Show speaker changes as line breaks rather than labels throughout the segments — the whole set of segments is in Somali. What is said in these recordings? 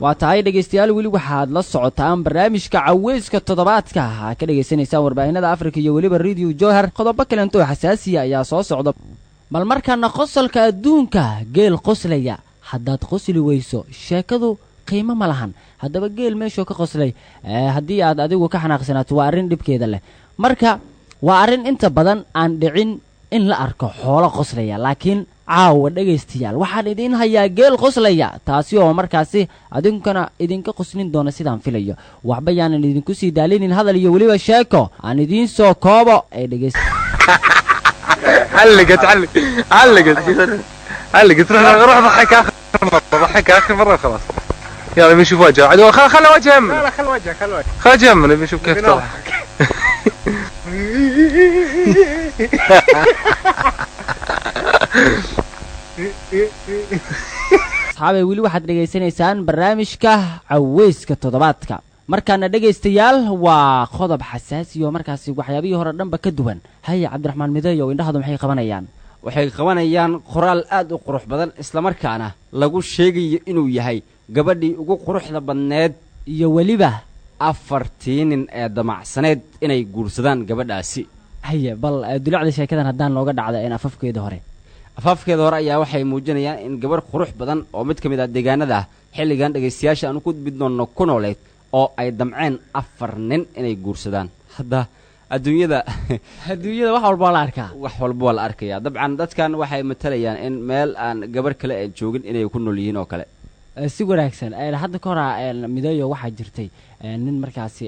waa tahay dhegeystayaal weli waxaad la socotaan barnaamijka caweyska toddobaadka ah ka dhegeysanaysaan warbaahinada Afrika iyo weliba Radio Jowhar qodobo kale oo xasaasi ah ayaa soo socda bal markaana qosolka adduunka geel qoslaya haddaad qosli weyso sheekadu qiimo ma lahan haddaba geel meesho ka qoslay haddii aad adigu ka xanaaqsanaato waa arrin dhibkeeda leh marka waa arrin inta badan aan dhicin in la arko xoolo qoslaya laakiin caawa dhageystayaal waxaan idin hayaa geel qoslaya taasi oo markaasi adinkana idinka qoslin doona sidaan filayo waxba yaanan idinku sii daalinin hadal iyo weliba sheeko aan idin soo koobo ay dhageyst
علقت روح ضحك آخر مرة خلاص يلا بنشوف وجهه عدو خل وجهه من
لا خل وجهه
خل وجهه من بنشوف كيف تضحك
asxaabay weli waxaad dhegaysanaysaan barnaamijka caweyska toddobaadka markaana dhegaystayaal waa qodob xasaasi oo markaasi waxyaabihii hore dhanba ka duwan haya cabdiraxmaan mideeyo indhahadu maxay qabanayaan
waxay qabanayaan qoraal aad u qurux badan isla markaana lagu sheegayo inuu yahay gabadhii ugu quruxda badneed
iyo weliba
4 nin ee damacsaneed inay guursadaan gabadhaasi
haya bal dulacda sheekadan haddaan looga dhacda in afafkeeda hore
ayaa waxay muujinayaan in gabar qurux badan oo mid ka mid ah deegaanada xilligan dhageystayaasha aan ku gudbidoono ku nooleed oo ay damceen 4 nin inay guursadaan hadda adduunyada
wax walba
waa la arkaa dabcan dadkan waxay matalayaan in meel aan gabar kale ay joogin inay ku nool yihiin oo kale
si wanaagsan hadda ka hor mideeyo waxaa jirtay nin markaasi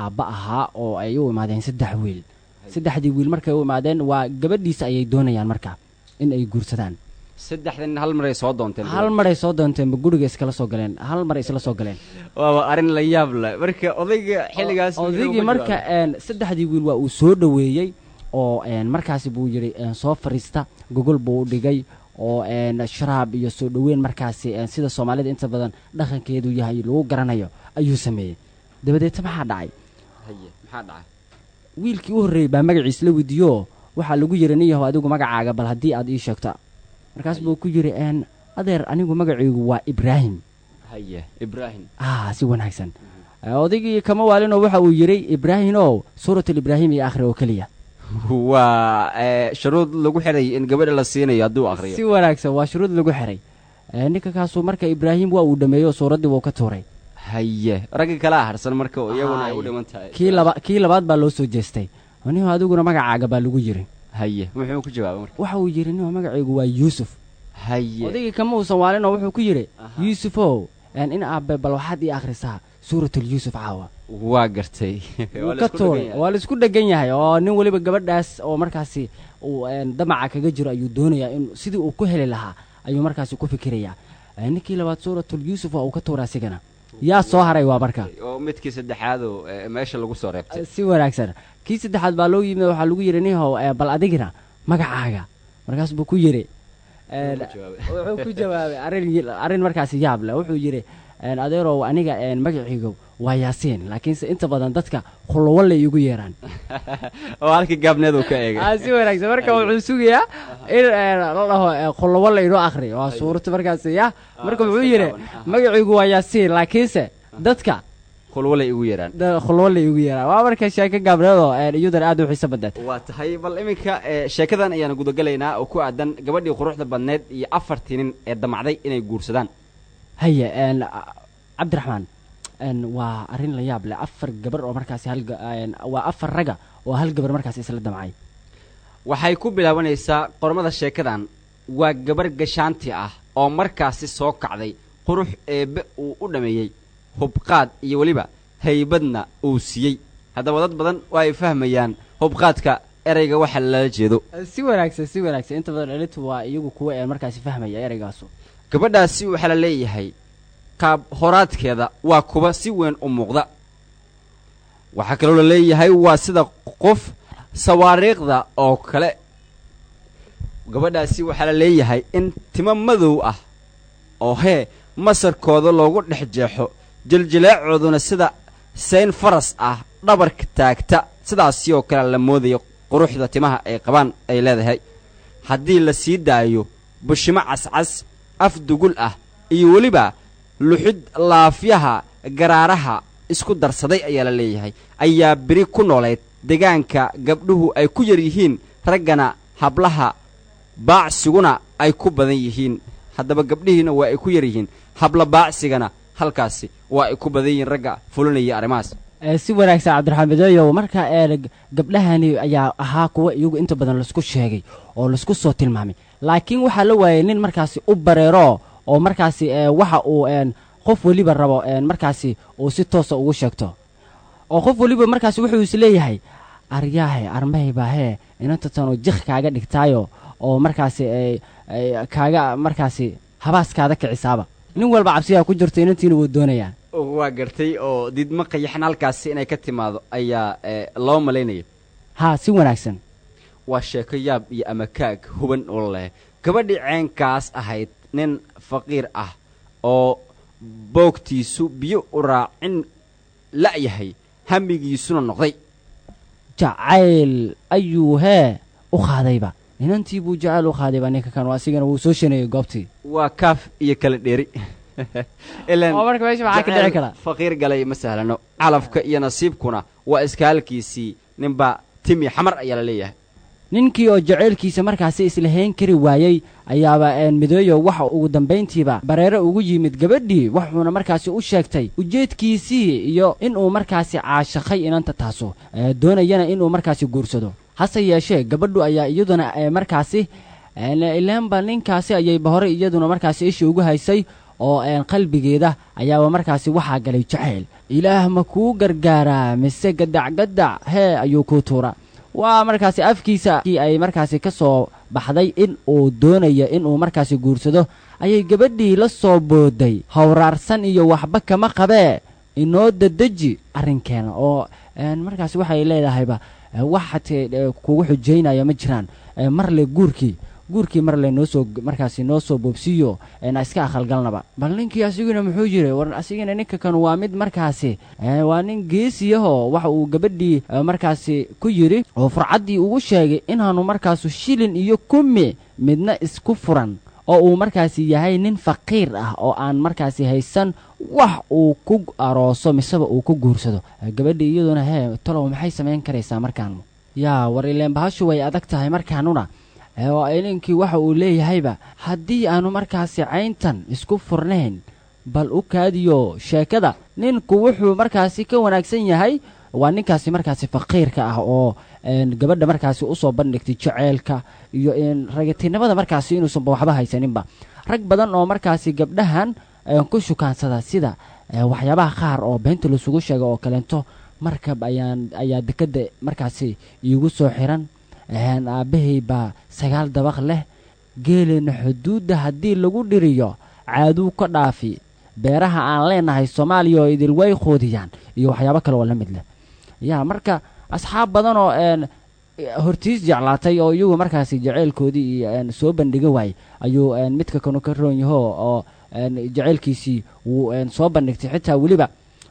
aabba ahaa oo ay u imaadeen 3 wiil 3 wiil markay u imaadeen waa gabadhiisa ayay doonayaan marka in ay guursadaan
3 nin hal mar ay soo doonteen guriga iskala soo galeen hal mar isla soo galeen waa arin la yaab leh marka odayga xilligaas
marka 3 wiil waa uu soo dhaweeyay oo markaasi buu yiri soo fariista gogol buu dhigay oo sharaab iyo soo dhaweyn markaasi sida Soomaalida inta badan dhaqankeedu yahay lagu garanayo ayuu sameeyay dabadeed maxaa dhacay wiilkii u horeeyay baa magaciisa la weydiiyo waxa lagu yiranayaa adigu magacaaga bal hadii aad ii sheegto markaas buu ku yiri adeer anigu magacaygu waa Ibrahim si wanaagsan odaygii kama waalino waxa uu yiri Ibrahim oo suuratul Ibrahim iyo akhri oo kaliya
waa shuruud lagu xiray in gabadha la siinayo haduu akhriyo
si wanaagsan waa shuruud lagu xiray ninka kaas marka Ibrahim waa uu dhameeyo suuradii uu ka tuuray
ragga kala harsan marka iyaguna ay u dhimantahay
kii labaad baa loo soo jeestay anigu adiguna magacaaga baa lagu yiri
wuxuu ku jawaabay marka
waxa uu yiri anigu magacaygu waa Yuusuf odaygii kama uusan waalino wuxuu ku yiri Yuusufow in aabbe bal waxaad ii akhrisaa suuratul Yuusuf caawa
waa gartay
waa la isku dhagan yahay oo nin waliba gabadhaas oo markaasi uu damaca kaga jiro ayuu doonayaa in sidii uu ku heli lahaa ayuu markaasi ku fikirayaa ninkii labaad suuratul Yuusuf waa uu ka tuuraa sigana yaa soo haray waa marka
oo midkii saddexaad oo meesha lagu soo reebtay
si wanaagsan kii saddexaad baa loo yimid waxa lagu yiri nihow bal adigina magacaaga markaas buu ku yiri wuxuu ku jawaabay arrin markaas yaab leh wuxuu yiri adeerow aniga magacaygu waa Yaasiin laakiin inta badan dadka khulwale igu yeeraan
oo halkii gaabneed uu ka eegay
si wanaagsan marka wuxuu sugayaa in la dhaho khulwale inoo akhri waa suurta markaas marka wuxuu yiri magacaygu waa Yaasiin laakiin dadka
khulwale igu yeeraan
waa marka sheeko gaabneed oo iyadana aad u xiiso badan
waa tahay bal iminka sheekadan ayaan guda galaynaa oo ku aadan gabadhii quruxda badneed iyo 4 nin ee damacday inay guursadaan
haya Cabdiraxmaan waa arrin la yaab leh 4 gabar oo markaas waa 4 raga oo hal gabar markaas isla damcay
waxay ku bilaabanaysaa qormada sheekadan waa gabar gashaanti ah oo markaasi soo kacday qurux eebe uu u dhameeyay hubqaad iyo waliba haybadna uu siiyey haddaba dad badan waa ay fahmayaan hubqaadka erayga waxa lala jeedo
si wanaagsan inta badan dhalitu waa iyagu kuwa ay markaasi fahmaya eraygaas
gabadhaasi waxa la leeyahay qaab horaadkeeda waa kuba si weyn u muuqda waxa kale oo la leeyahay waa sida qof sawaariiqda oo kale gabadhaasi waxa la leeyahay in timo madow ah oo masarkooda loogu dhex jeexo jiljileecooduna sida sayn faras ah dhabarka taagta sidaasi oo kale la moodayo quruxda timaha ay qabaan ay leedahay haddii la sii daayo bushimo cascas af dugul ah iyo weliba luxid laafyaha garaaraha isku darsaday ayaa la leeyahay ayaa beri ku nooleed deegaanka gabdhuhu ay ku yar yihiin raggana hablaha baacsiguna ay ku badan yihiin haddaba gabdhihiina waa ay ku yar yihiin habla baacsigana halkaasi waa ay ku badan yihiin ragga fulinaya arrimahaas
si wanaagsan cabdiraxmadeeyow marka gabdhahani ayaa ahaa kuwa iyagu inta badan laisku sheegay oo laisku soo tilmaamay laakiin waxaa la waayay nin markaasi u bareero oo markaasi waxa uu qof weliba rabo markaasi uu si toosa ugu sheegto oo qof weliba markaasi wuxuu is leeyahay aryaahe armayba hee inanta tanoo jik kaaga dhigtaayo oo markaasi kaaga markaasi habaaskaada kicisaaba nin walba cabsiyaa ku jirto inantiina wuu doonayaa
waa gartay oo didma qayaxan halkaasi inay ka timaado ayaa loo malaynaya
haa si wanaagsan
waa sheeko yaab iyo amakaag huban oo leh gabadhii ceenkaas ahayd nin faqiir ah oo boogtiisu biyo u raacin la'yahay hamigiisuna noqday
jacayl ayuu hee u qaadayba inantii buu jacayl u qaadayba ninka kan asigana wuu soo shaneeyey goobtii
waa kaaf iyo kala dheeri
marka meesha maxaa ka dhici kara
faqiir galay ma sahlano calafka iyo nasiibkuna waa iska halkiisii ninba timi xamar ayaa la leeyahay
ninkii oo jaceylkiisa markaasi islahayn kari waayey ayaaba midooyo waxa ugu dambayntiiba bareere ugu yimid gabadhii wuxuuna markaasi u sheegtay ujeedkiisii iyo inuu markaasi caashaqay inanta taaso doonayana inuu markaasi guursado hase yeeshee gabadhu ayaa iyaduna markaasi ilaanba ninkaasi ayayba hore iyaduna markaasi ishii ugu haysay oo qalbigeeda ayaaba markaasi waxaa galay jacayl ilaah ma kuu gargaaraa mise gadacgadac hee ayuu kuu tuura waa markaasi afkiisa kii ay markaasi ka soo baxday in uu doonayo inuu markaasi guursado ayay gabadhii la soo booday hawraarsan iyo waxba kama qabee inoo dadeji arrinkeena oo markaasi waxay leedahayba waxatee kugu xujaynaya ma jiraan marle guurkii marle noosoo markaasi noo soo boobsiiyo na iska akhalgalnaba bal ninkii asiguna muxuu yiri war asigana ninka kan waa mid markaasi waa nin geesiyahoo waxa uu gabadhii markaasi ku yidhi oo furcaddii ugu sheegay inaanu markaasu shilin iyo kumi midna isku furan oo uu markaasi yahay nin faqiir ah oo aan markaasi haysan wax uu ku arooso miseba uu ku guursado gabadhii iyaduna hee talow maxay samayn karaysaa markaan yaa war ileen bahashu way adag tahay markaanuna ninkii waxa uu leeyahayba haddii aanu markaasi cayntan isku furnayn bal u kaadiyo sheekada ninku wuxuu markaasi ka wanaagsan yahay waa ninkaasi markaasi faqiirka ah oo gabadha markaasi usoo bandhigtay jaceylka iyo ragitinimada markaasi inuusanba waxba haysaninba rag badan oo markaasi gabdhahan ku shukaansada sida waxyaabaha qaar oo beenta lasugu sheega oo kaleento markab ayaa dekadda markaasi iigu soo xiran aabbahay baa 9 dabaq leh geelina xuduudda haddii lagu dhiriyo caaduu ka dhaafi beeraha aan leenahay Soomaaliya oo idil way qoodiyaan iyo waxyaabo kale oo la mid leh yaa marka asxaab badan oo hortiis jeclaatay oo iyagu markaasi jaceylkoodii soo bandhiga waay ayuu midka kanu ka roon yaho oo jaceylkiisii uu soo bandhigtay xitaa weliba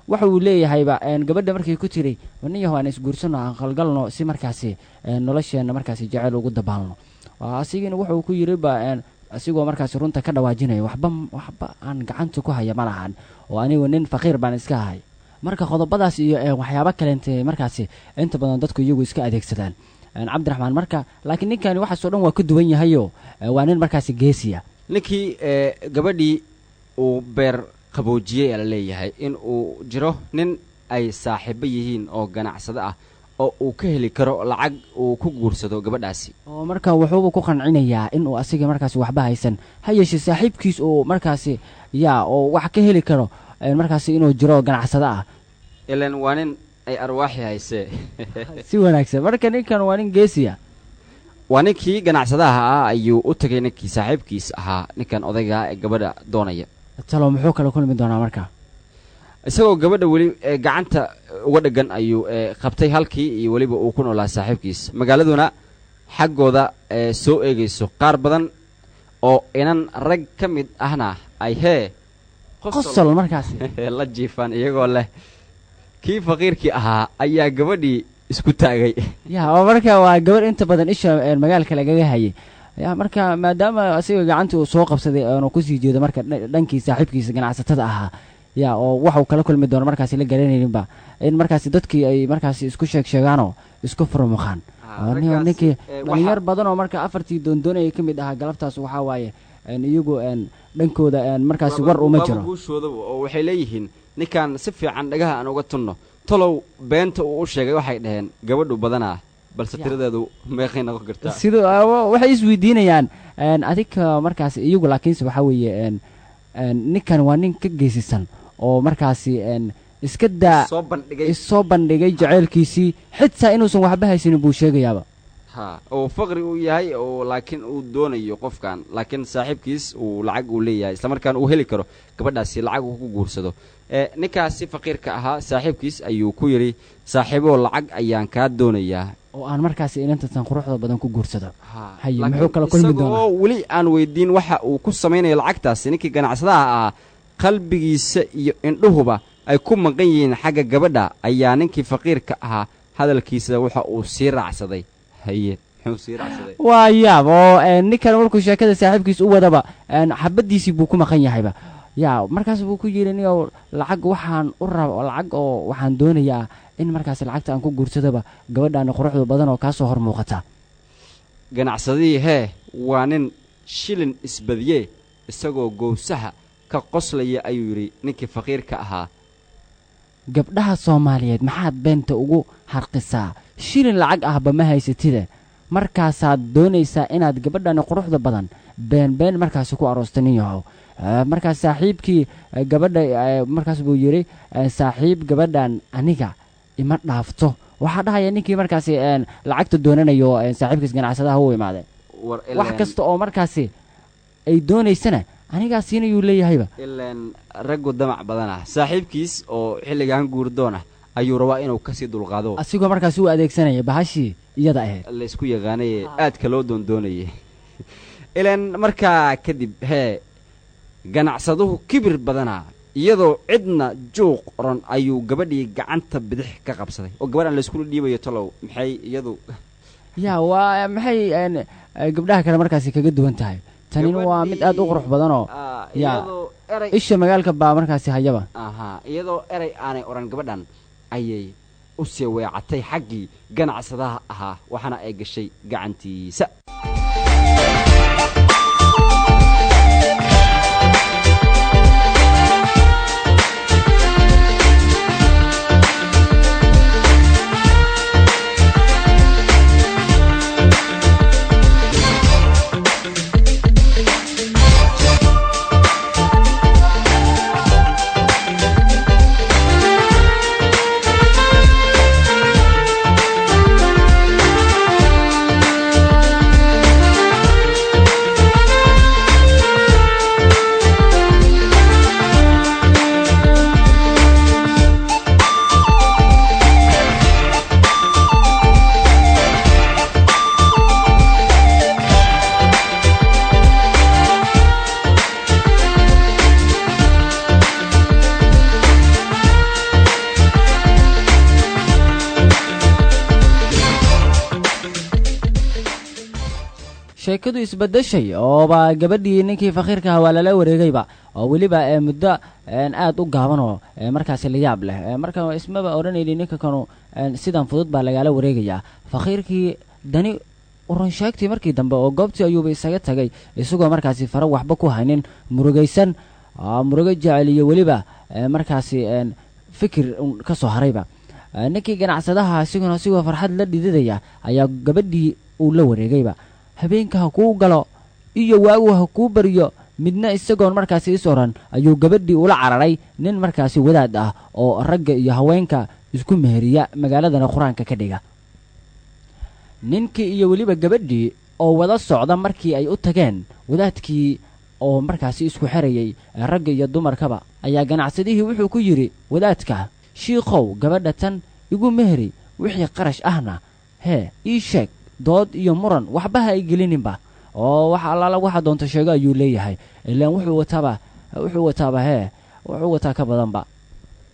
waxa uu leeyahayba gabadha markay ku tiray waniyaho aan isguursano aan qalgalno si markaasi nolosheena markaasi jacayl ugu dabaalno asigina wuxuu ku yiriba asigoo markaasi runta ka dhawaajinaya waxba aan gacanta ku haya malahan oo anigu nin faqiir baan iska ahay marka qodobadaas iyo waxyaabo kale markaasi inta badan dadku iyagu iska adeegsadaan cabdiraxmaan marka laakiin ninkani waxa soo dhan waa ku duwan yahayo waa nin markaasi geesiya
ninkii gabadhii uu beer qaboojiyay la leeyahay in uu jiro nin ay saaxiibo yihiin oo ganacsado ah oo uu ka heli karo lacag uu ku guursado gabadhaasi
oo marka wuxuu ku qancinayaa in uu asiga markaasi waxba haysan hayeeshe saaxiibkiis oo markaasi oo wax ka heli karo markaasi inuu jiro ganacsado ah
ilaan waa nin ay arwaaxi haysee
si wanaagsan marka ninkan waa nin geesiya
waa ninkii ganacsadaha ah ayuu u tagay ninkii saaxiibkiis ahaa ninkan odayga ee gabadha doonaya
talo muxuu kala kulmi doonaa marka
isagoo gabadha weli gacanta uga dhagan ayuu qabtay halkii iyo weliba uu ku noolaa saaxiibkiis magaaladuna xaggooda soo eegayso qaar badan oo inan rag ka mid ahna ay
qosol markaasi
la jiifaan iyagoo leh kii faqiirkii ahaa ayaa gabadhii isku taagay
oo marka waa gabar inta badan isha magaalka lagaga hayay yaa marka maadaama asiga gacantii uu soo qabsaday aanu kusii jeedo marka dhankii saaxiibkiisa ganacsatada ahaa yaa oo waxuu kala kulmi doono markaasi la garanayninba in markaasi dadkii ay markaasi isku sheegaanoo isku furmuqaan ninkii dhalinyar badan oo marka afartii doondoonaya ka mid ahaa galabtaas waxaa waaye iyagu dhankooda markaasi war uma jiro
oo waxay leeyihiin ninkan si fiican dhagaha aan uga tunno talow beenta uu u sheegay waxay dhaheen gabadhu badanaa balse tiradeedu meeqay noqon kartaa
sida waxay isweydiinayaan adiga markaasi iyagu laakiinse waxaa weeye ninkan waa nin ka geesisan oo markaasi iska daa soo bandhigay jaceylkiisii xitaa inuusan waxba haysanin buu sheegayaaba
ha oo faqri uu yahay oo laakiin uu doonayo qofkan laakiin saaxiibkiis uu lacag uu leeyahay isla markaan uu heli karo gabadhaasi lacag uu ku guursado ninkaasi faqiirka ahaa saaxiibkiis ayuu ku yidhi saaxiiboo lacag ayaan kaa doonayaa
oo aan markaasi inantan quruxda badan ku guursado haye muxuu kala kulmi doonaa
isagoo weli aan weydiin waxa uu ku samaynayo lacagtaasi ninkii ganacsadaha ahaa qalbigiisa iyo indhuhuba ay ku maqan yihiin xagga gabadha ayaa ninkii faqiirka ahaa hadalkiisa waxa uu sii raacsaday haye muxuu sii raacsaday
waa yaab oo ninkan markuu sheekada saaxiibkiis u wadaba xabadiisii buu ku maqan yahayba yaa markaas buu ku yidhi niyow lacag waxaan u raba lacag oo waxaan doonayaa in markaasi lacagta aan ku guursadoba gabadhaana quruxda badan oo kaa soo hor muuqata
ganacsadihii hee waa nin shilin isbadiyee isagoo gowsaha ka qoslaya ayuu yidhi ninkii faqiirka ahaa
gabdhaha soomaaliyeed maxaad beenta ugu harqisaa shilin lacag ahba ma haysatide markaasaad doonaysaa inaad gabadhani quruxda badan been markaasi ku aroosta nin yahow markaas saaxiibkii gabadha markaas buu yidhi saaxiib gabadhan aniga ima dhaafto waxaa dhahaya ninkii markaasi lacagta doonanayo saaxiibkiis ganacsadaha u imaadeen wax kasta oo markaasi ay doonaysana anigaa siinayuu leeyahayba
ilaan raggu damac badan ah saaxiibkiis oo xilligan guurdoon ah ayuu rabaa inuu kasii dulqaado
asigoo markaasi u adeegsanaya bahashii iyada ahayd
laysku yaqaanaye aadka loo doondoonayay ilaan markaa kadib hee ganacsaduhu kibir badanaa iyadoo cidna juuq oran ayuu gabadhii gacanta bidix ka qabsaday oo gabadhan layskula dhiibayo talow maxay iyadu
yaa waa maxay gabdhaha kale markaasi kaga duwan tahay tanin waa mid aad u qurux badanoo yaa isha magaalka baa markaasi hayaba
iyadoo erey aanay oran gabadhan ayay u sii weecatay xaggii ganacsadaha ahaa waxaana ay gashay gacantiisa
sheekadu isbedeshay ooba gabadhii ninkii faqiirka ahaa waa lala wareegayba oo weliba muddo aad u gaaban oo markaasi la yaab leh marka ismaba odhanayni ninka kanu sidan fudud baa lagala wareegayaa faqiirkii dani uran sheegtii markii dambe oo goobtii ayuuba isaga tagay isagoo markaasi fara waxba ku haynin murugaysan murugo jecel iyo weliba markaasi fikir ka soo harayba ninkii ganacsadaha asigoo farxad la dhididaya ayaa gabadhii uu la wareegayba habeenka ha kuu galo iyo waagu ha kuu baryo midna isagoon markaasi is oran ayuu gabadhii ula cararay nin markaasi wadaad ah oo ragga iyo haweenka isku meheriya magaaladana qur-aanka ka dhiga ninkii iyo weliba gabadhii oo wada socda markii ay u tageen wadaadkii oo markaasi isku xerayay ragga iyo dumarkaba ayaa ganacsadihii wuxuu ku yidhi wadaadka shiikow gabadha tan igu meheri wixii qarash ahna hee ii sheeg dood iyo muran waxba ha ay gelininba oo wax allaala waxa doonta sheego ayuu leeyahay ilaan wuxuu wataaba hee wuxuu wataa ka badanba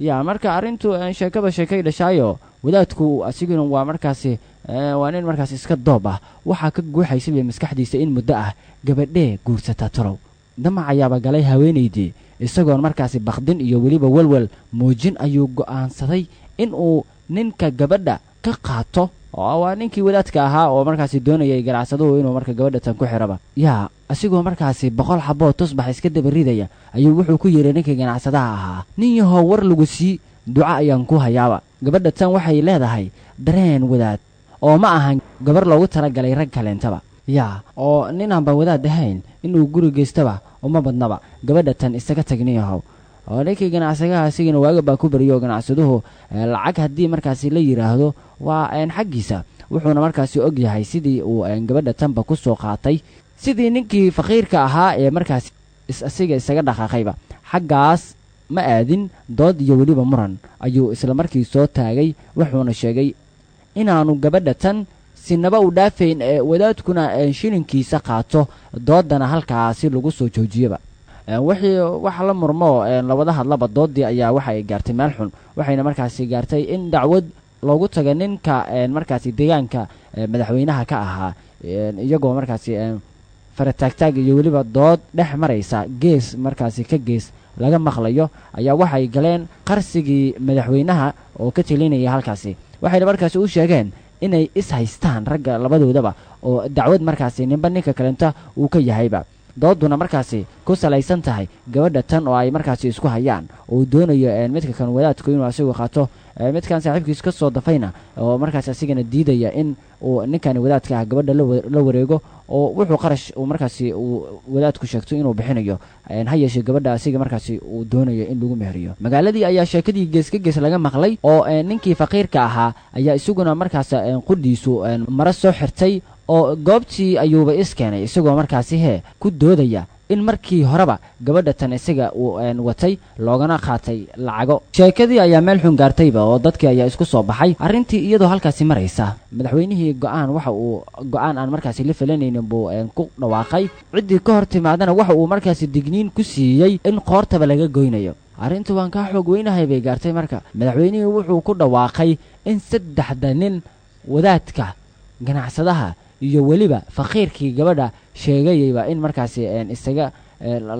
yaa marka arrintu sheekaba sheekay dhashaayo wadaadku asiguna waa markaasi waa nin markaas iska doob ah waxaa ka guuxaysabay maskaxdiisa in muddo ah gabadhee guursata talow damac ayaaba galay haweenaydii isagoon markaasi bakdin iyo weliba welwel muujin ayuu go'aansaday in uu ninka gabadha ka qaato oo waa ninkii wadaadka ahaa oo markaasi doonayay ganacsaduhu inuu marka gabadha tan ku xiraba yaa asigoo markaasi 100 xaboo tusbax iska daba ridaya ayuu wuxuu ku yidhi ninkii ganacsadaha ahaa nin yahow war lagu sii duca ayaan ku hayaaba gabadha tan waxay leedahay dareen wadaad oo ma ahan gabar loogu talagalay rag kaleentaba yaa oo ninaanba wadaad ahayn inuu guri geystaba uma badnaba gabadha tan isaga tagniyahow oo ninkii ganacsadaha asigana waaga baa ku bariyo ganacsaduhu lacag haddii markaasi la yidhaahdo waa xaggiisa wuxuuna markaasi og yahay sidii uu gabadha tanba ku soo qaatay sidii ninkii faqiirka ahaa ee markaasi asiga isaga dhaqaaqayba xaggaas ma aadin dood iyo weliba muran ayuu isla markii soo taagay wuxuuna sheegay inaanu gabadha tan sinaba u dhaafayn wadaadkuna shilinkiisa qaato doodana halkaasi lagu soo joojiyaba wax la murmo labada hadlaba doodii ayaa waxa ay gaartay meel xun waxayna markaasi gaartay in dacwad loogu taga ninka markaasi deegaanka madaxweynaha ka ahaa iyagoo markaasi farataagtaag iyo weliba dood dhex maraysa gees markaasi ka gees laga maqlayo ayaa waxay galeen qarsigii madaxweynaha oo ka telinaya halkaasi waxayna markaasi u sheegeen inay is haystaan ragga labadoodaba oo dacwad markaasi ninba ninka kalenta uu ka yahayba dooduna markaasi ku salaysan tahay gabadha tan oo ay markaasi isku hayaan oo doonayo midka kan wadaadku inuu asigu qaato midkan saaxiibkiis ka soo dafayna oo markaasi asigana diidaya in uu ninkani wadaadka ah gabadha la wareego oo wuxuu qarash uu markaasi uu wadaadku sheegto inuu bixinayo ha yeeshee gabadha asiga markaasi uu doonayo in lagu meheriyo magaaladii ayaa sheekadii gees ka gees laga maqlay oo ninkii faqiirka ahaa ayaa isaguna markaas qudhiisu mara soo xirtay oo goobtii ayuuba iskeenay isagoo markaasi ku doodaya in markii horeba gabadha tan isaga uu watay loogana qaatay lacago sheekadii ayaa meel xun gaartayba oo dadkii ayaa isku soo baxay arrintii iyadoo halkaasi maraysa madaxweynihii waxa uu go'aan aan markaasi la filanaynin buu ku dhawaaqay ciddii ka hor timaadana waxa uu markaasi digniin ku siiyey in qoortaba laga goynayo arrintu waan kaa xoog weynahay bay gaartay marka madaxweynihii wuxuu ku dhawaaqay in 3 nin wadaadka ganacsadaha iyo weliba faqiirkii gabadha sheegayayba in markaasi isaga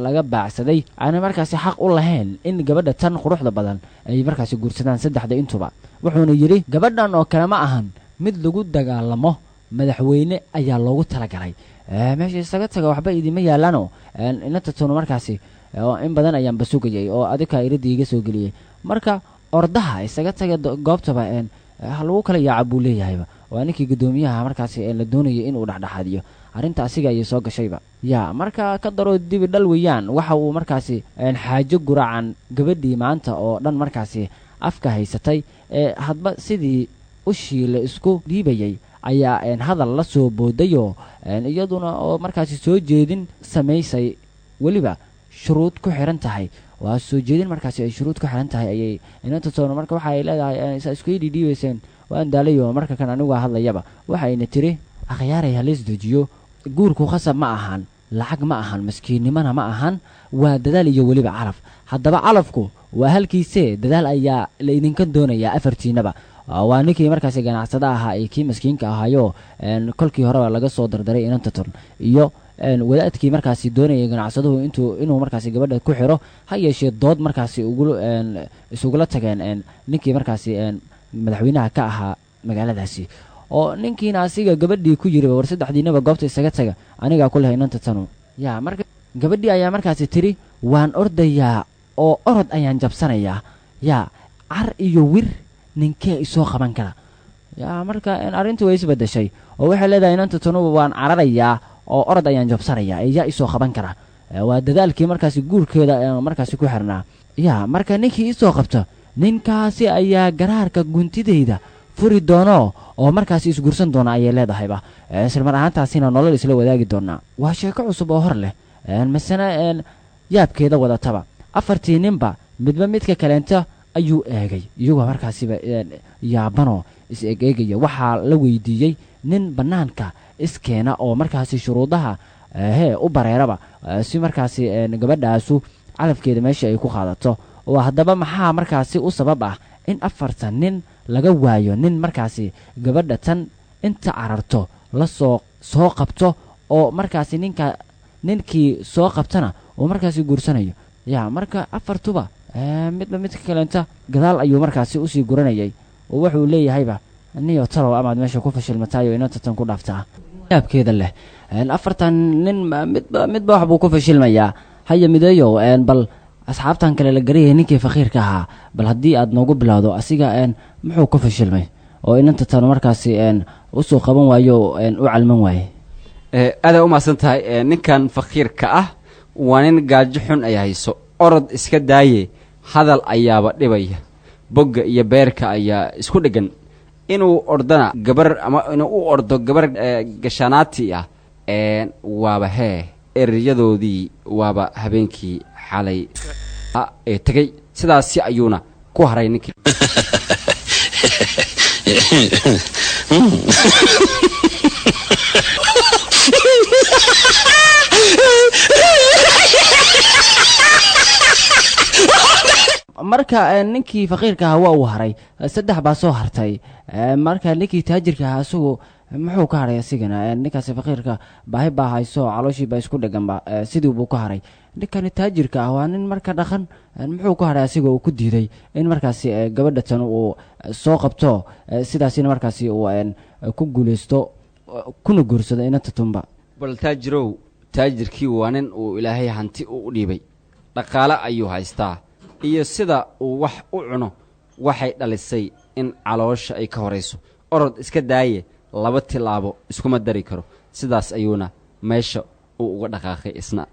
laga baacsaday aana markaasi xaq u lahayn in gabadha tan quruxda badan ay markaasi guursadaan 3 intuba wuxuuna yidhi gabadhan oo kale ma ahan mid lagu dagaalamo madaxweyne ayaa loogu talagalay meesha isaga taga waxba idima yaalaano inanta tunu markaasi in badan ayaan basugayay oo adika iradii iga soo geliyay marka ordaha isaga taga goobtaba lagu kala yaaca buu leeyahayba waa ninkii gudoomiyaha markaasi la doonayay inuu dhexdhexaadiyo arrinta asiga ayay soo gashayba yaa marka ka daro dibi dhal weeyaan waxa uu markaasi xaajo guracan gabadhii maanta oo dhan markaasi afka haysatay hadba sidii ushii la isku dhiibayay ayaa hadal la soo boodayoo iyaduna oo markaasi soo jeedin samaysay weliba shuruud ku xiran tahay waa soo jeedin markaasi ay shuruud ku xiran tahay ayay inanta toona marka waxa ay leedahay isku dhiibayseen waan daalayo marka kan anigu hadlayaba waxayna tiri akhyaaray halis dejiyo guurku khasab ma ahan lacag ma ahan maskiinnimana ma ahan waa dadaal iyo weliba calaf haddaba calafku waa halkiisee dadaal ayaa la idinka doonayaa afartiinaba waa ninkii markaasi ganacsada ahaa ee kii maskiinka ahaayo kolkii horeba laga soo dardaray inanta ton iyo wadaadkii markaasi doonayay ganacsaduhu inuu markaasi gabadha ku xiro ha yeeshee dood markaasi isugula tageen ninkii markaasi madaxweynaha ka ahaa magaaladaasi oo ninkiina asiga gabadhii ku yiriba war 3diinaba goobta isaga taga anigaa ku lehay inanta tanu yaa marka gabadhii ayaa markaasi tiri waan ordayaa oo orod ayaan jabsanayaa yaa car iyo wir ninkee isoo qaban kara yaa marka arrintu way isbedeshay oo waxay leedahay inanta tanu waan cararayaa oo orod ayaan jabsanayaa yaa isoo qaban kara waa dadaalkii markaasi guurkeeda markaasi ku xirnaa yaa marka ninkii isoo qabto ninkaasi ayaa garaarka guntidayda furi doono oo markaasi isguursan doona ayay leedahayba isla mar ahaantaasina nolol isla wadaagi doonaa waa sheeko cusub oo hor leh masana yaabkeeda wadataba 4 ninba midba midka kaleenta ayuu eegay iyagoo markaasiba yaabanoo is-eegaya waxaa la weydiiyey nin bannaanka iskeena oo markaasi shuruudaha u bareeraba si markaasi gabadhaasu calafkeeda meesha ay ku qaadato oo haddaba maxaa markaasi u sabab ah in 4 nin laga waayo nin markaasi gabadha tan inta cararto la soo qabto oo markaasi ninkii soo qabtana oo markaasi guursanayo yaa marka afartuba midba midka kalenta gadaal ayuu markaasi usii guranayay oo wuxuu leeyahayba niyo talow amaad meesha ku fashilmataayo inanta tan ku dhaaftaa yaabkeeda leh afartan nin midba wax buu ku fashilmayaa haya mideeyo bal asxaabtan kale la garayay ninkii faqiirka ahaa bal haddii aad noogu bilowdo asiga muxuu ku fashilmay oo inanta tan markaasi usoo qaban waayo u calman waaye
aada u mahadsan tahay ninkan faqiirka ah waa nin gaajo xun ay hayso orod iska daaye hadal ayaaba dhibaya bogga iyo beerka ayaa isku dhegan inuu ordana gabar ama inuu u ordo gabar gashanaati ah waaba hee erayadoodii waaba habeenkii xalay ee tegay sidaasi ayuuna ku haray ninkii
marka ninkii faqiirka ahaa waa uu haray saddex baa soo hartay marka ninkii taajirka ahaa isagu muxuu ka haray asigana ninkaasi faqiirka baahi baa hayso calooshii baa isku dheganba sidii buu ka haray ninkani taajirka ah waa nin marka dhaqan muxuu ka haray asiga uu ku diiday in markaasi gabadha tan uu soo qabto sidaasina markaasi uu ku guulaysto kuna guursado inanta tunba
bal taajirow taajirkii waa nin uu ilaahay hanti u dhiibay dhaqaale ayuu haystaa iyo sida uu wax u cuno waxay dhalisay in caloosha ay ka horayso orod iska daaye 2 tilaabo iskuma dari karo sidaas ayuuna meesha uu uga dhaqaaqay isna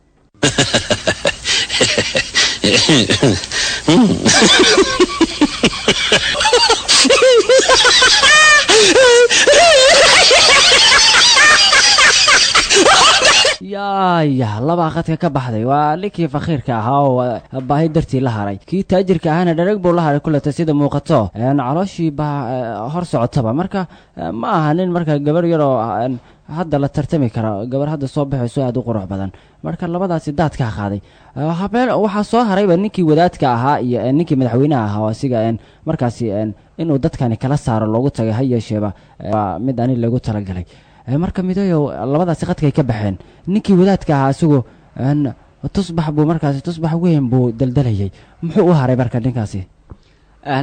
يا لبا خدka ka baxday waa ninkii faqiirka ahaa oo baahi dartii la haray kii taajirka ahana dharag buu la haray kulata sida muuqato calooshii baa hor socotaba marka ma aha nin marka gabar yar oo hadda la tartami kara gabar hadda soo baxayso aad u qurux badan marka labadaasi daad ka qaaday habeen waxa soo harayba ninkii wadaadka ahaa iyo ninkii madaxweynaha ahaa asiga markaasi inuu dadkani kala saaro loogu tagay hayeesheba mid ani lagu talagalay marka midayo labadaasi qadkay ka baxeen ninkii wadaadka ahaa isagu tusbax buu markaasi tusbax weyn buu daldalayay muxuu u haray marka ninkaasi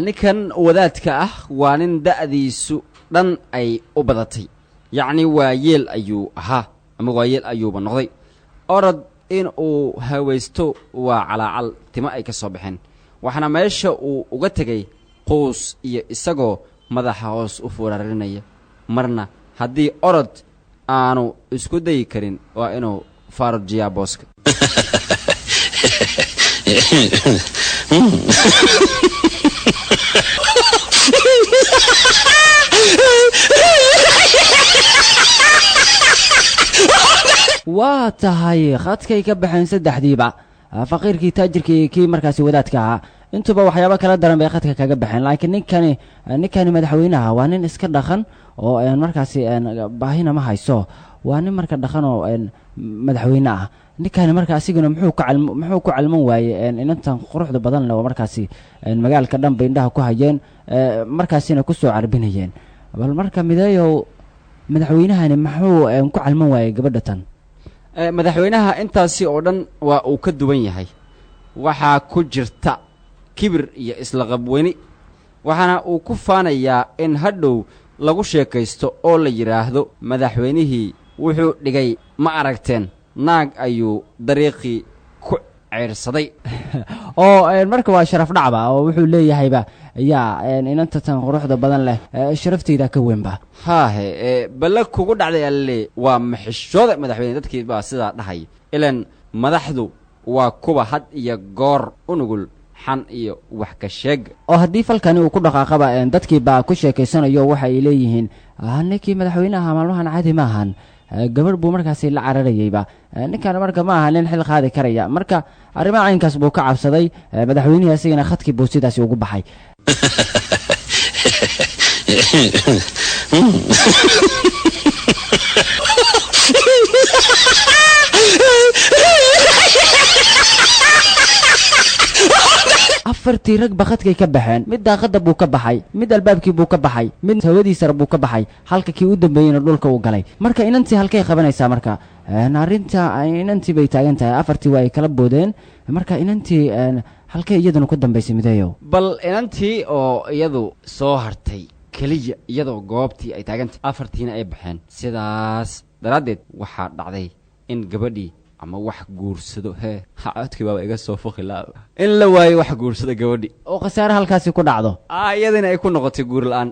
ninkan wadaadka ah waa nin da'diisu dhan ay u badatay yacni waa yeel ayuu ahaa ama waa yeel ayuuba noqday orod in uu hawaysto waa calaacal timo ay ka soo baxeen waxaana meesha uu uga tegay quus iyo isagoo madaxa hoos u fuurarinaya marna haddii orod aanu isku dayi karin waa inuu faarujiyaa booska
waa tahay khadkay ka baxeen saddexdiiba faqiirkii taajirkii kii markaasi wadaadka ahaa intuba waxyaabo kala daran bay khadka kaga baxeen laakiin ninkani madaxweynaha waa nin iska dhaqan oo markaasi baahina ma hayso waa nin marka dhaqan oo madaxweyne ah ninkani marka asiguna muxuu ku calman waayey inantan quruxda badan leh oo markaasi magaalka dhan bay indhaha ku hayeen markaasina ku soo carbinayeen bal marka mideeyo madaxweynahani muxuu ku calman waayey gabadha tan
madaxweynaha intaasi oo dhan waa uu ka duwan yahay waxaa ku jirta kibir iyo isla qabweyni waxaana uu ku faanayaa in hadhow lagu sheekaysto oo la yidhaahdo madaxweynihii wuxuu dhigay ma aragteen naag ayuu dariiqii ku ceyrsaday
oo marka waa sharaf dhacba oo wuxuu leeyahayba yaa inanta tan quruxda badan leh sharafteyda ka weynba
haahe balla kugu dhacday alle waa maxishooda madaxweyne dadkii baa sidaa dhahay ilan madaxdu waa kuwa had iyo goor u nugul xan iyo wax ka sheeg
oo haddii falkani uu ku dhaqaaqaba dadkii baa ku sheekaysanayo waxa ay leeyihiin ninkii madaxweynaha maalmahan caadi ma ahan gabar buu markaasi la cararayayba ninkan marka ma aha nin xil qaadi karaya marka arrimaha caynkaas buu ka cabsaday madaxweynihii asigana khadkii buu sidaasi ugu baxay afartii rag bakadkay ka baxeen mid daaqada buu ka baxay mid albaabkii buu ka baxay mid hawadiisa buu ka baxay halka kii u dambeeyayna dhulka uu galay marka inantii halkay qabanaysaa marka arinta inantii bay taagan tahay afartii waa ay kala boodeen marka inantii halkay iyaduna ku dambaysay mideeyow
bal inantii oo iyadu soo hartay keliya iyadoo goobtii ay taagantay afartiina ay baxeen sidaas daraaddeed waxaa dhacday in gabadhii ama wax guursado codkii baaba iga soo foqi la in la waayo wax guursado gabadhii
oo khasaare halkaasi ku dhacdo
iyadina ay ku noqotay guur la'aan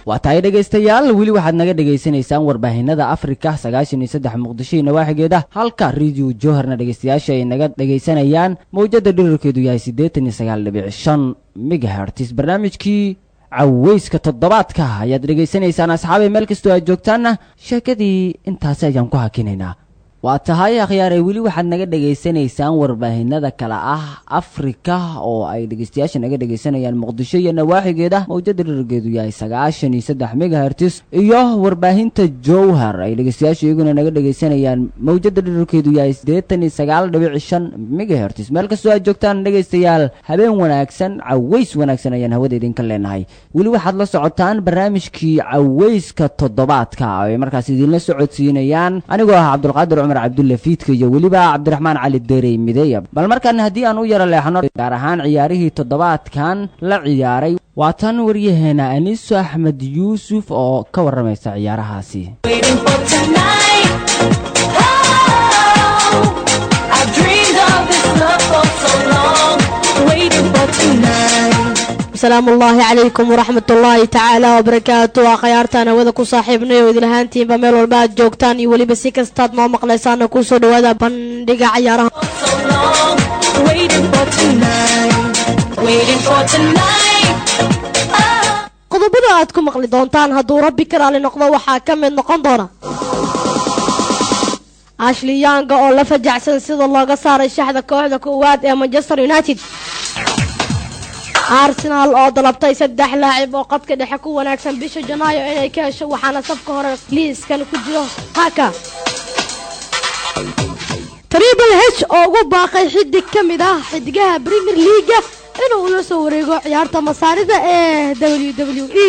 waatahay dhegaystayaal weli waxaad naga dhegaysanaysaan warbaahinada Afrika 93 Muqdisho iyo nawaaxigeeda halka Radio Joharna dhegaystayaasha ay naga dhegaysanayaan mowjada dhirirkeedu yahay 89.5 MHz barnaamijkii caweyska toddobaadka ayaad dhegaysanaysaan asxaabe meel kastoo aad joogtaanna sheekadii intaas ayaan ku hakinaynaa waa tahay akhyaar weli waxaad naga dhegaysanaysaan warbaahinada kala ah Afrika oo ay dhegaystayaasha naga dhegaysanayaan Muqdisho iyo nawaaxigeeda mowjada dhirirkeedu yahay 93 MHz iyo warbaahinta Jowhar ay dhegaystayaasha iyaguna naga dhegaysanayaan mowjada dhirirkeedu yahay 89.5 MHz meel kastoo aad joogtaan dhegaystayaal habeen wanaagsan caweys wanaagsan ayaan hawada idinka leenahay weli waxaad la socotaan barnaamijkii caweyska toddobaadka ay markaas idinla socodsiinayaan anigoo ah Cabdulqaadir Cabdulla Fiidka iyo waliba Cabdiraxmaan Cali Deeray Mideeya bal markaan hadii aan u yara leexno gaar ahaan ciyaarihii toddobaadkan la ciyaaray waa tan wariyaheena Aniso Axmed Yuusuf oo ka waramaysa ciyaarahaasi
السلام الله عليكم ورحمة الله تعالى وبركاته وخيارتنا وذا كصاحبنا وذي لهانتين بميل والبعد جوكتان يولي بسيك استاد ما مقلسان كوسو دوذا بندق عيارها قضبنا عادكم مقلي دونتان هدو ربي كرالي نقضى وحاكم من نقندونا أشلي يانغا أو لفجع سنسيد الله قصار الشحذة كوحدة كواد يا مانشستر يونايتد أرسنال oo dalabtay 3 لاعب oo qadka dhexe ku wanaagsan bisha Janaayo inay ka hesho waxaana safka hore liiskan ku jiro haka Triple H oo ugu baaqay xidig kamid ah xidigaha Premier League inuu la soo wareego ciyaarta masaarida ee WWE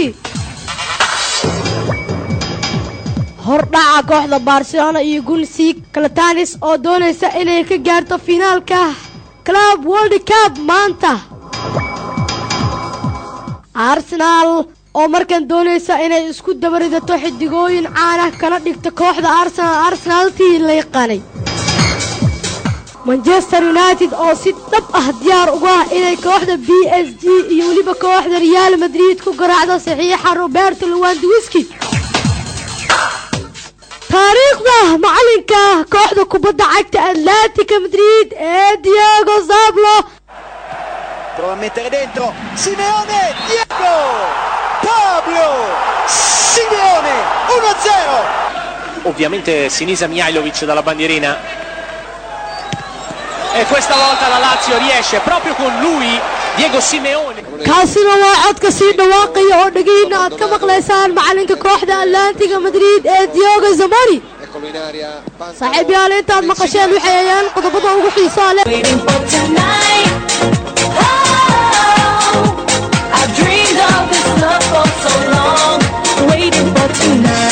hordhaca kooxda Barcelona iyo Gunsiig Kalatanis oo doonaysa inay ka gaarto finaalka Club World Cup maanta Arsenal oo markan doonaysa inay isku dabaridato xidigooyin caan ah kala dhigto kooxda Arsenal tii la yaqaanay Manchester United oo si dhab ah diyaar ugu ah inay kooxda PSG iyo waliba kooxda Real Madrid ku garaacdo saxiixa Roberto Lewandowski taariikhda macalinka kooxda kubadda cagta Atletico Madrid ee Diego Zablo
prova a mettere dentro Simeone, Diego Pablo Simeone 1-0 ovviamente Sinisa Mihajlovic dalla bandierina e questa volta la Lazio riesce proprio con lui Diego Simeone
kaasina waa codka sii dhawaaqaya oo dhageeyna aad ka maqlaysaan macalinka kooxda Atletico Madrid ee Diego Zamori saaxiib yaal intaad maqasheen waxay ayaan qodobada ugu xiisaha leh I've dreamed of this love for so long, waiting for tonight.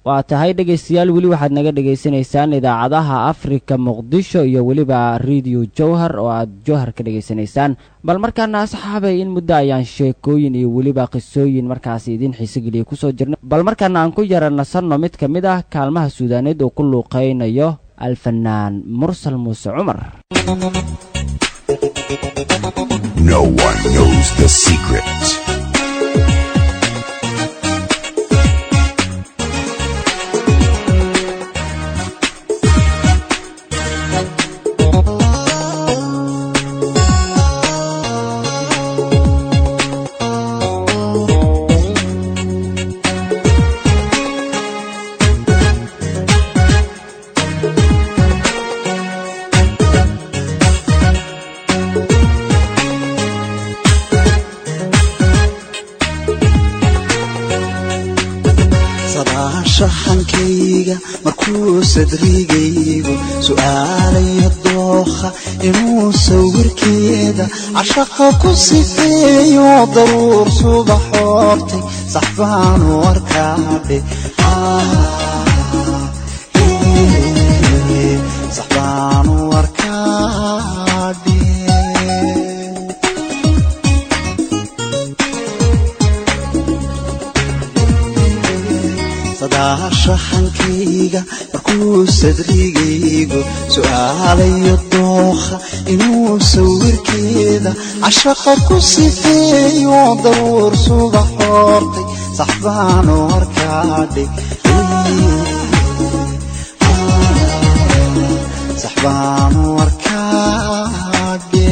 waa tahay dhegaystayaal weli waxaad naga dhegaysanaysaan idaacadaha afrika muqdisho iyo weliba radio jowhar oo aad jowhar ka dhegaysanaysaan bal markaana asxaabay in muddo ayaan sheekooyin iyo weliba qisooyin markaasi idin xiise geliya kusoo jirnay bal markaana aan ku yara nasanno mid ka mid ah kaalmaha suudaaneed oo ku luuqaynayo alfanaan mursal muuse cumar.
No one knows the secret.
shaxankayga markuu sadrigaygu su'aalayo dooha inuu sawirkeeda cashaqa ku sifeeyo daruur subax hortay saxbaan u arkaadhe saxbaan u arkaadhe shaxankayga markuu sadrigaygu su'aalayo dooha inuu sawirkeeda cashaqa ku sifeeyo daruur subax hortay saxbaan u arkaadhe saxbaan u arkaadhe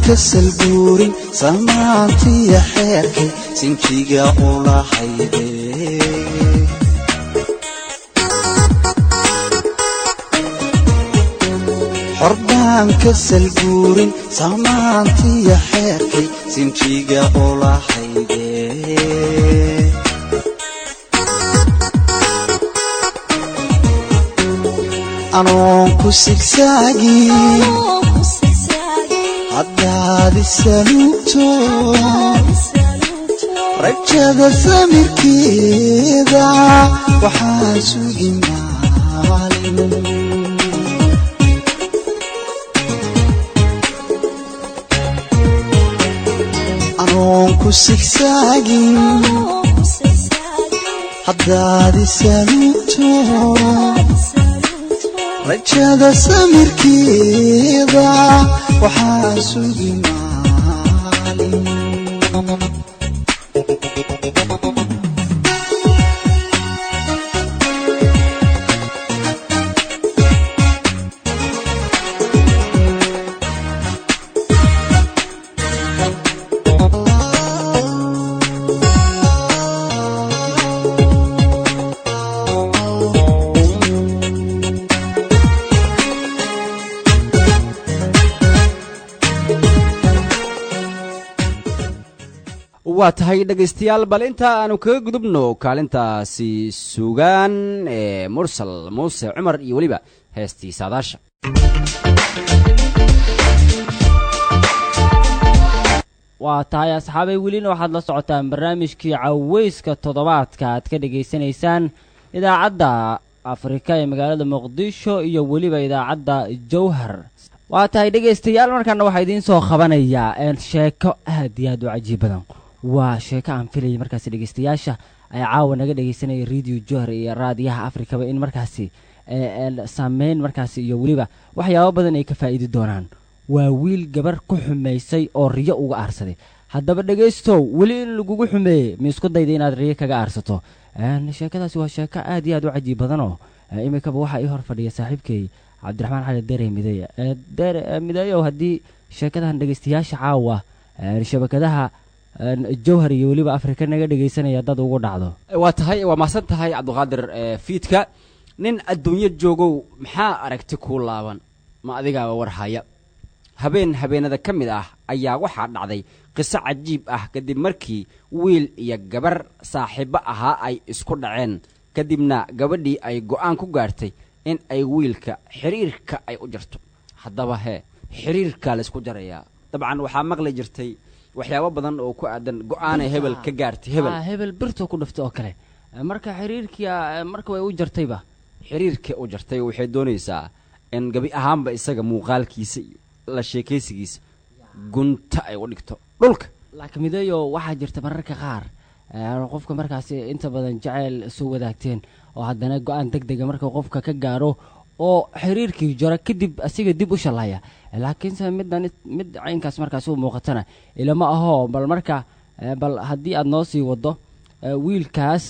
كسل بورين سمعتي يا حيركي سنكيغا اولا حيدي حربان كسل بورين سمعتي يا حيركي سنكيغا اولا حيدي أنا كسكساجي عداد السلوتو رجد الثمر كذا وحاسوق معالم أنونكو سكساقي عداد السلوتو رجد الثمر كذا وحاسوق معالم
waa tahay dhagaystayaal bal inta aanu kaga gudubno kaalintaasi suugaan ee mursal muuse cumar iyo weliba heestii saadaasha
waa tahay asxaabay welina waxaad la socotaan barnaamijkii caweyska toddobaadka aad ka dhegaysanaysaan idaacadda afrika ee magaalada muqdisho iyo weliba idaacadda jowhar waa tahay dhegaystayaal markaana waxaa idiin soo qabanayaa sheeko aad iyo aad u cajiib badan waa sheeko aan filayay markaasi dhegaystayaasha ay caawa naga dhegaysanaya radio jowhar iyo raadiyaha afrikaba in markaasi saameyn markaasi iyo weliba waxyaabo badan ay ka faa'iidi doonaan waa wiil gabar ku xumaysay oo riyo uga aarsaday haddaba dhegaystow weli in lagugu xumeeyey ma isku dayda inaad riyo kaga aarsato sheekadaasi waa sheeko aad iyo aad u cajiib badanoo imikaba waxaa ii hor fadhiya saaxiibkay cabdiraxmaan cali dere mideeye mideeyow haddii sheekadahan dhegaystayaasha caawa shabakadaha jowhar iyo weliba afrika naga dhegaysanaya dad ugu dhacdo
waa tahay waa mahadsan tahay cabdiqaadir fiidka nin adduunyo joogow maxaa aragti kuu laaban ma adigaaba warhaya habeenada ka mid ah ayaa waxaa dhacday qiso cajiib ah kadib markii wiil iyo gabar saaxiibo ahaa ay isku dhaceen kadibna gabadhii ay go'aan ku gaartay in ay wiilka xiriirka ay u jarto haddaba xiriirkaa laysku jarayaa dabcan waxaa maqli jirtay waxyaabo badan oo ku aadan go-aanay hebel ka gaartay
hebel birto ku dhiftay oo kale marka xiriirkii marka way u jartayba
xiriirka u jartay waxay doonaysaa in gabi ahaanba isaga muuqaalkiisa iyo la sheekaysigiisa gunta ay u dhigto dhulka
laakiin mideeyo waxaa jirta mararka qaar qofka markaasi inta badan jacayl soo wadaagteen oo haddana go-aan deg dega marka qofka ka gaaro oo xiriirkii jara kadib asiga dib u shalaya laakiinse mid caynkaas markaasi u muuqatana ilama aho bal marka bal haddii aad noo sii wado wiilkaas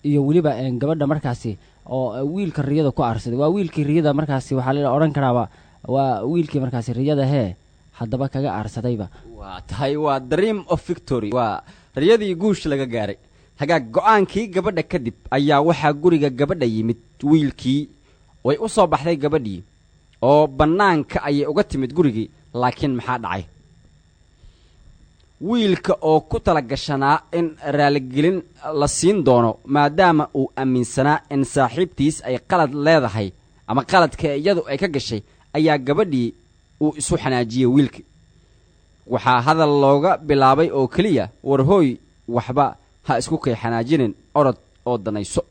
iyo weliba gabadha markaasi oo wiilka riyada ku aarsaday waa wiilkii riyada markaasi waxaa la odhan karaaba waa wiilkii markaasi riyada hee haddaba kaga aarsadayba
waa tahay waa dream of victory waa riyadii guush laga gaaray hagaag go-aankii gabadha kadib ayaa waxaa guriga gabadha yimid wiilkii way u soo baxday gabadhii oo bannaanka ayay uga timid gurigii laakiin maxaa dhacay wiilka oo ku tala gashanaa in raaligelin la siin doono maadaama uu aaminsanaa in saaxiibtiis ay qalad leedahay ama qaladka iyadu ay ka gashay ayaa gabadhii uu isu xanaajiyey wiilkii waxaa hadal looga bilaabay oo keliya warhooy waxba ha isku kay xanaajinin orod oo danayso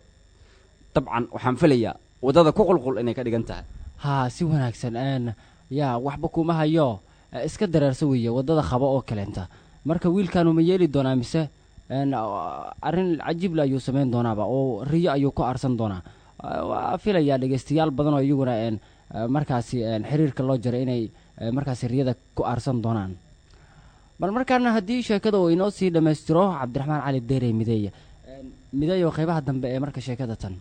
dabcan waxaan filayaa waddada ku qulqul inay ka dhigan tahay
haa si wanaagsan yaa waxba kuma hayo iska dareersa weeye waddada qaba oo kaleenta marka wiilkaanu ma yeeli doonaa mise arrin cajiibla ayuu samayn doonaaba oo riyo ayuu ku aarsan doonaa waa filayaa dhegaystayaal badan oo iyaguna markaasi xiriirka loo jaray inay markaasi riyada ku aarsan doonaan bal markaana haddii sheekada uu inoo sii dhammaystiro cabdiraxmaan cali deere mideeyo qaybaha dambe ee marka sheekada tan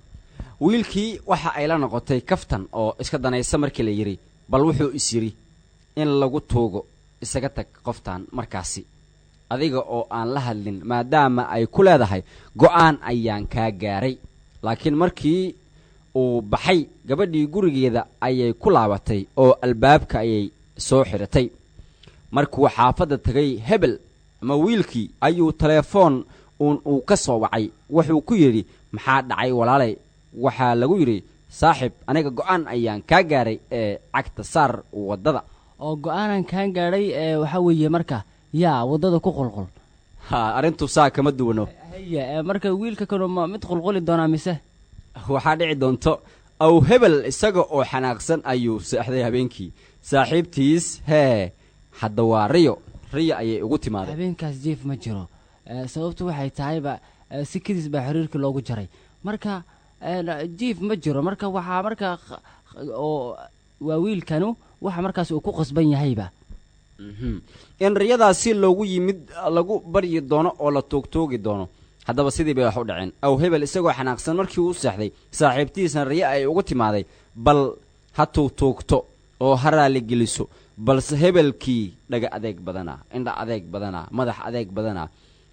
wiilkii waxa ay la noqotay kaftan oo iska danaysa markii la yidhi bal wuxuu is yidhi in lagu tuugo isaga tag qoftan markaasi adiga oo aan la hadlin maadaama ay ku leedahay go-aan ayaan kaa gaaray laakiin markii uu baxay gabadhii gurigeeda ayay ku laabatay oo albaabka ayay soo xiratay markuu xaafadda tegay hebel ama wiilkii ayuu teleefoon uu ka soo wacay wuxuu ku yidhi maxaa dhacay walaalay waxaa lagu yidhi saaxib aniga go-aan ayaan kaa gaaray ee cagta saar waddada
oo go-aanan kaan gaadhay waxaa weeye marka yaa waddada ku qulqul
ha arrintu saa kama duwano
haya marka wiilka kanu ma mid qulquli doonaa mise
waxaa dhici doonto aw hebel isaga oo xanaaqsan ayuu seexday habeenkii saaxiibtiis hee hadda waa riyo ayay ugu timaaday
habeenkaas jiif ma jiro sababtu waxay tahayba si kadis baa xiriirkii loogu jaray marka jiif ma jiro marka waxaa marka oo waa wiilkanu waxa markaas uu ku qasban yahayba
in riyadaasi loogu yimid lagu baryi doono oo la toogtoogi doono haddaba sidii bay wax u dhaceen aw hebel isagoo xanaaqsan markii uu seexday saaxiibtiisna riyo ay ugu timaaday bal ha toogtoogto oo ha raaligeliso balse hebelkii dhaga adeeg badanaa indha adeeg badanaa madax adeeg badanaa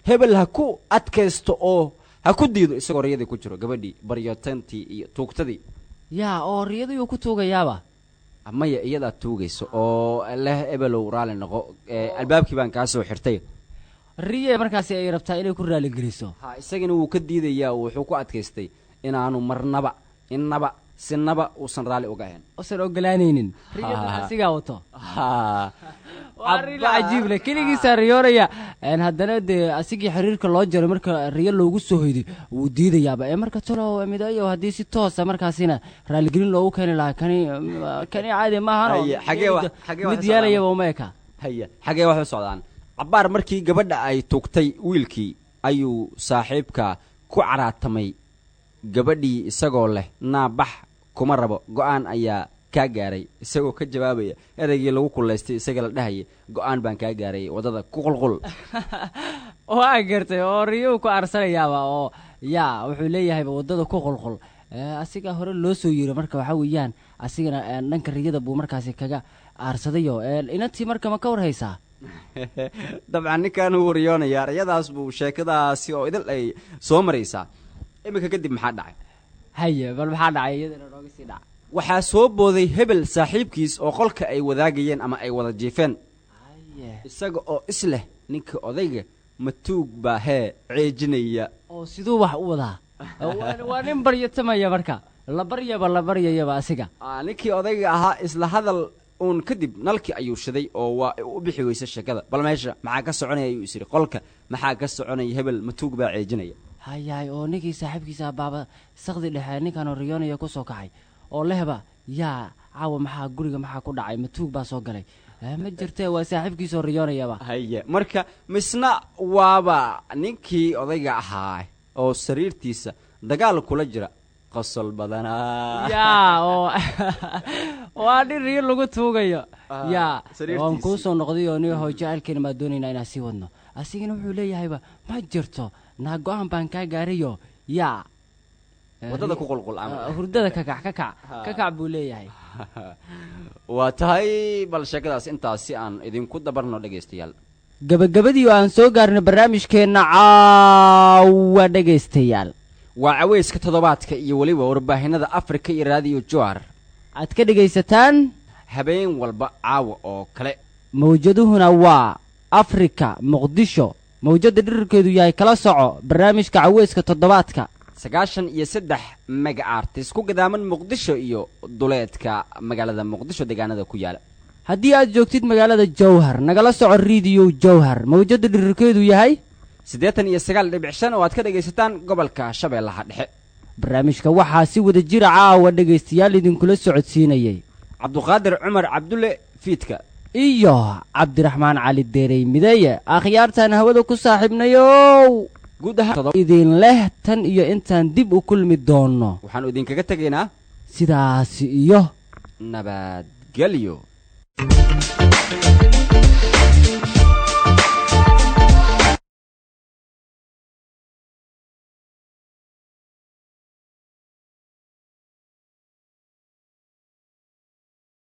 hebel ha ku adkaysto oo ha ku diido isagoo riyadii ku jiro gabadhii baryotantii iyo tuugtadii
yaa oo riyadii ku tuugayaaba
maya iyadaa tuugayso oo leh ebelow raali noqo albaabkii baan kaa soo xirtay
riye markaasi ay rabtaa inay ku raaligeliso
ha isagina wuu ka diidayaa wuxuu ku adkaystay inaanu marnaba innaba sinaba uusan raalli uga ahayn
usan ogolaanaynin riyada asigaa wato waa arrin cajiib leh keligiisaa riyoonaya haddana dee asigii xiriirka loo jaray marka riyo loogu soo hoyday wuu diidayaaba marka talo midayo haddii si toosa markaasina raaligelin loogu keeni lahaa kani caadi maahan mid yeelayaba uma eka
haya xagee wax u socdaan cabbaar markii gabadha ay tugtay wiilkii ayuu saaxiibka ku caraatamay gabadhii isagoo leh naabax kuma rabo go-aan ayaa kaa gaaray isagoo ka jawaabaya ereygii lagu kullaystay isaga la dhahaya go-aan baan kaa gaaray waddada ku qulqul
waa gartay oo riyuu ku arsanayaaba oo yaa wuxuu leeyahayba waddada ku qulqul asigaa hore loo soo yiri marka waxaa weeyaan asigana dhanka riyada buu markaasi kaga aarsadayo inantii marka ma ka war haysaa
dabcan ninkan wuu riyoonayaa riyadaas buu sheekadaasi oo idil ay soo maraysaa iminka kadib maxaa dhacay
haye bal maxaa dhacay iyadana nooga sii dhaca
waxaa soo booday hebel saaxiibkiis oo qolka ay wadaagayeen ama ay wada jiifeen isaga oo isleh ninka odayga matuug baa hee ceejinaya
oo siduu wax u wadaa waa nin baryatamaya marka la baryayaba asiga
ninkii odayga ahaa isla hadal uun kadib nalkii ayuu shiday oo waa u bixi weysa sheekada bal meesha maxaa ka soconaya ayuu isiri qolka maxaa ka soconaya hebel matuug baa ceejinaya
hayaay oo ninkii saaxiibkiisa baaba saqdi dhexe ninkan riyoonaya ku soo kacay oo lehba yaa caawa maxaa guriga maxaa ku dhacay matuug baa soo galay ma jirtee waa saaxiibkiisoo riyoonayaba
haye marka misna waaba ninkii odayga ahaa oo sariirtiisa dagaal kula jira qosol badanaa
yaa oo waa dhiriyo lagu tuugayo yaa waan kuu soo noqday oo niyo jacaylkeena maa doonaynaa inaan sii wadno asigana wuxuu leeyahayba ma jirto naa go-aan baan kaa gaarayo yaa
waddada ku qulqul
hurdada kakac buu leeyahay
waa tahay bal sheekadaas intaas si aan idinku dabarno dhegaystayaal
gabagabadii oo aan soo gaarnay barnaamijkeenna caawa dhegaystayaal
waa caweyska toddobaadka iyo weliba warbaahinada afrika iyo raadiyo jowhar
aad ka dhegaysataan
habeen walba caawa oo kale
mawjaduhuna waa afrika muqdisho mawjadda dhirirkeedu yahay kala soco barnaamijka caweyska toddobaadka
93 megaartis ku gadaaman muqdisho iyo duleedka magaalada muqdisho deegaanada ku yaala
haddii aad joogtid magaalada jowhar nagala soco radio jowhar mawjadda dhirirkeedu yahay
89.5 oo aad ka dhagaysataan gobolka shabeellaha dhexe
barnaamijka waxaa si wada jira caawa dhegaystayaal idinkula socodsiinayay
cabduqaadir cumar cabdulle fiidka
iyo cabdiraxmaan cali deerey mideeye akhyaartaan hawada ku saaxiibnayow guud ahaan idin leh tan iyo intaan dib u kulmi doonno
waxaanu idinkaga tegaynaa
sidaasi iyo
nabadgelyo